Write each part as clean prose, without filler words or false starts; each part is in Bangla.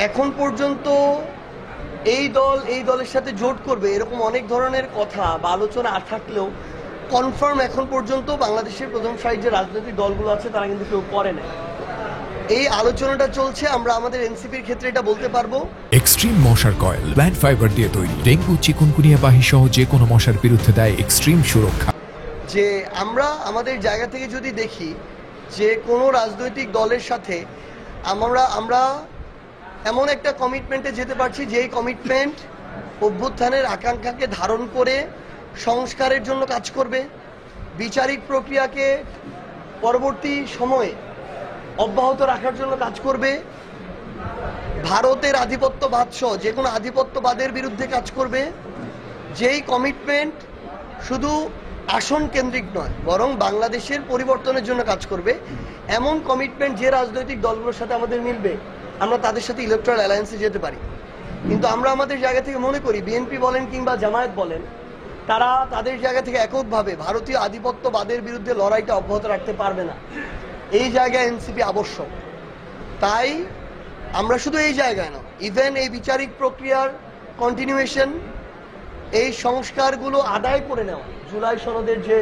এখন পর্যন্ত এই দল এই দলের সাথে জোট করবে এরকম অনেক ধরনের কথা বা আলোচনা থাকলেও কনফার্ম এখন পর্যন্ত বাংলাদেশের প্রথম সারির যে রাজনৈতিক দলগুলো আছে তারা কিন্তু কেউ করে না। এই আলোচনাটা চলছে, আমরা আমাদের এনসিপির ক্ষেত্রে এটা বলতে পারবো। এক্সট্রিম মশার কয়েল প্ল্যান্ট ফাইবার দিয়ে তৈরি, ডেঙ্গু চিকুনগুনিয়া বাহি সহ যে কোনো মশার বিরুদ্ধে দেয় এক্সট্রিম সুরক্ষা। যে আমরা আমাদের জায়গা থেকে যদি দেখি যে কোনো রাজনৈতিক দলের সাথে আমরা এমন একটা কমিটমেন্টে যেতে পারছি যেই কমিটমেন্ট অভ্যুত্থানের আকাঙ্ক্ষাকে ধারণ করে সংস্কারের জন্য কাজ করবে, বিচারিক প্রক্রিয়াকে পরবর্তী সময়ে অব্যাহত রাখার জন্য কাজ করবে, ভারতের আধিপত্যবাদ সহ যে কোনো আধিপত্যবাদের বিরুদ্ধে কাজ করবে, যেই কমিটমেন্ট শুধু আসন কেন্দ্রিক নয় বরং বাংলাদেশের পরিবর্তনের জন্য কাজ করবে, এমন কমিটমেন্ট যে রাজনৈতিক দলগুলোর সাথে আমাদের মিলবে আমরা তাদের সাথে ইলেকট্রাল অ্যালায়েন্সে যেতে পারি। কিন্তু আমরা আমাদের জায়গা থেকে মনে করি বিএনপি বলেন কিংবা জামায়াত বলেন তারা তাদের জায়গা থেকে এককভাবে ভারতীয় আধিপত্যবাদের বিরুদ্ধে লড়াইটা অব্যাহত রাখতে পারবে না। এই জায়গায় এনসিপি আবশ্যক। তাই আমরা শুধু এই জায়গায় নয়, ইভেন এই বিচারিক প্রক্রিয়ার কন্টিনিউয়েশন, এই সংস্কারগুলো আদায় করে নেওয়া, জুলাই সনদের যে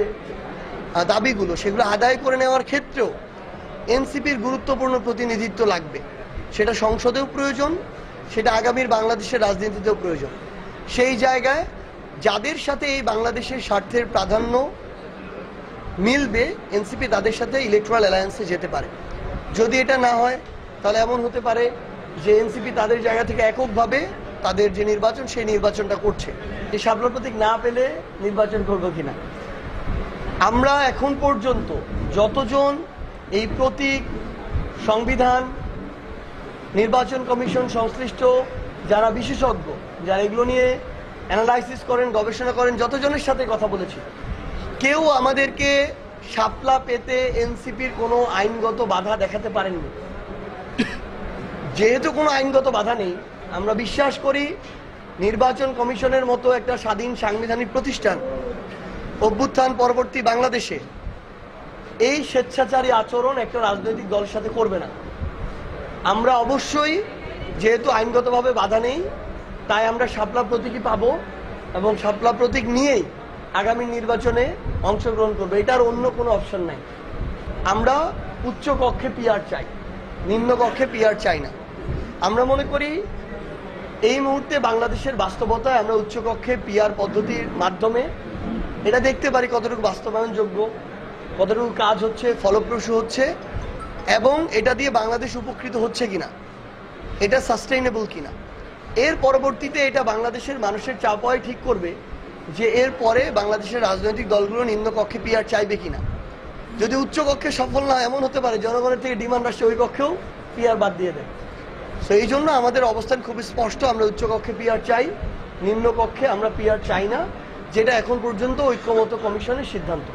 দাবিগুলো সেগুলো আদায় করে নেওয়ার ক্ষেত্রেও এনসিপির গুরুত্বপূর্ণ প্রতিনিধিত্ব লাগবে। সেটা সংসদেও প্রয়োজন, সেটা আগামীর বাংলাদেশের রাজনীতিতেও প্রয়োজন। সেই জায়গায় যাদের সাথে এই বাংলাদেশের স্বার্থের প্রাধান্য মিলবে এনসিপি তাদের সাথে ইলেকট্রাল অ্যালায়েন্সে যেতে পারে। যদি এটা না হয় তাহলে এমন হতে পারে যে এনসিপি তাদের জায়গা থেকে এককভাবে তাদের যে নির্বাচন সেই নির্বাচনটা করছে। এই শাপলা প্রতীক না পেলে নির্বাচন করবো কিনা, আমরা এখন পর্যন্ত যতজন এই প্রতীক, সংবিধান, নির্বাচন কমিশন সংশ্লিষ্ট যারা বিশেষজ্ঞ, যারা এগুলো নিয়ে অ্যানালাইসিস করেন, গবেষণা করেন, যতজনের সাথে কথা বলেছি, কেউ আমাদেরকে শাপলা পেতে এনসিপির কোনো আইনগত বাধা দেখাতে পারেননি। যেহেতু কোনো আইনগত বাধা নেই, আমরা বিশ্বাস করি নির্বাচন কমিশনের মতো একটা স্বাধীন সাংবিধানিক প্রতিষ্ঠান অভ্যুত্থান পরবর্তী বাংলাদেশে এই স্বেচ্ছাচারী আচরণ একটা রাজনৈতিক দলের সাথে করবে না। আমরা অবশ্যই, যেহেতু আইনগতভাবে বাধা নেই, তাই আমরা শাপলা প্রতীকই পাবো এবং শাপলা প্রতীক নিয়েই আগামী নির্বাচনে অংশগ্রহণ করবো। এটার অন্য কোনো অপশন নাই। আমরা উচ্চ কক্ষে পিআর চাই, নিম্ন কক্ষে পিআর চাই না। আমরা মনে করি এই মুহূর্তে বাংলাদেশের বাস্তবতায় আমরা উচ্চ কক্ষে পিআর পদ্ধতির মাধ্যমে এটা দেখতে পারি কতটুকু বাস্তবায়নযোগ্য, কতটুকু কাজ হচ্ছে, ফলপ্রসূ হচ্ছে এবং এটা দিয়ে বাংলাদেশ উপকৃত হচ্ছে কিনা, এটা সাস্টেইনেবল কিনা। এর পরবর্তীতে এটা বাংলাদেশের মানুষের চাপয় ঠিক করবে যে এর পরে বাংলাদেশের রাজনৈতিক দলগুলো নিম্ন কক্ষে পিআর চাইবে কিনা। যদি উচ্চ কক্ষে সফল না, এমন হতে পারে জনগণের থেকে ডিমান্ড আসছে ওই কক্ষেও পিআর বাদ দিয়ে দেয়। তো এই জন্য আমাদের অবস্থান খুব স্পষ্ট, আমরা উচ্চ কক্ষে পিআর চাই, নিম্ন কক্ষে আমরা পিআর চাই না, যেটা এখন পর্যন্ত ঐক্যমত কমিশনের সিদ্ধান্ত।